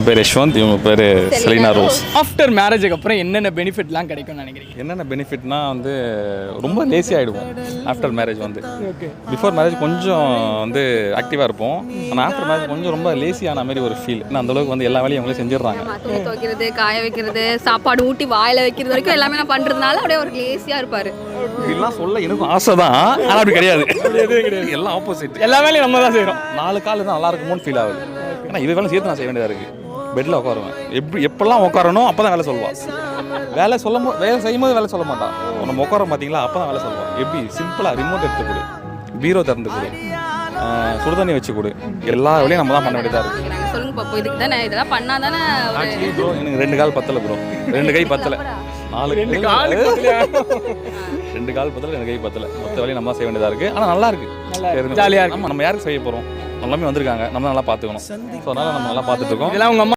பேர் யஷ்வந்த், இவங்க பேர் செலினா ரோஸ். ஆஃப்டர் மேரேஜுக்கு அப்புறம் என்னென்ன பெனிஃபிட்லாம் கிடைக்கும்னு நினைக்கிறீங்க? என்னென்ன பெனிஃபிட்னா ரொம்ப லேசி ஆகிடுவோம் after marriage okay. Before marriage கொஞ்சம் ஆக்டிவாக இருப்போம். ஆனால் ஆஃப்டர் மேரேஜ் கொஞ்சம் ரொம்ப லேசியான மாதிரி ஒரு ஃபீல். ஏன்னா அந்தளவுக்கு எல்லா வேலையும் அவங்களே செஞ்சிடறாங்க. துணி துவைக்கிறது, காய வைக்கிறது, சாப்பாடு ஊட்டி வாயில் வைக்கிறது வரைக்கும் எல்லாமே நான் பண்ணுறதுனால அப்படியே ஒரு லேசியாக இருப்பார். இப்படிலாம் சொல்ல எனக்கும் ஆசை தான், ஆனால் அப்படி கிடையாது. எல்லாம் ஆப்போசிட். எல்லா வேலையும் நம்ம தான் செய்கிறோம். 4 கால் தான் நல்லா இருக்குமோன்னு ஃபீல் ஆகுது. ஏன்னா இது வேலை சேர்த்து நான் செய்ய வேண்டியதாக இருக்குது. பெட்டில் உட்காருவேன், எப்பெல்லாம் உட்காரணும் அப்போ தான் வேலை சொல்லுவாள். வேலை செய்யும் போது வேலை சொல்ல மாட்டான். நம்ம உட்காரோம் பார்த்தீங்களா, அப்போ தான் வேலை சொல்லுவாள். எப்படி சிம்பிளாக ரிமோட் எடுத்து கொடு, பீரோ திறந்து கொடு, சுடுதண்ணி வச்சு கொடு, எல்லா வேலையும் நம்ம தான் பண்ண வேண்டியதாக இருக்குது. சொல்லுங்க பாப்போம், இதுக்கு தானே இதெல்லாம் பண்ணால் தானே. ஆக்சுவலி ப்ரோ எனக்கு 2 கால் பத்தலை ப்ரோ, 2 கை பத்தலை, 2 கால் பத்தலை, 2 கை பத்தலை. மொத்த வேலையும் நம்ம தான் செய்ய வேண்டியதாக இருக்குது. ஆனால் நல்லா இருக்குது, ஜாலியாக இருக்குது. நம்ம யாருக்கு செய்ய போகிறோம்? எல்லாமே வந்திருக்காங்க, நம்ம நல்லா பார்த்துக்கணும். ஸோ அதனால் நம்ம நல்லா பார்த்துட்டு இருக்கோம். இதெல்லாம் உங்கள்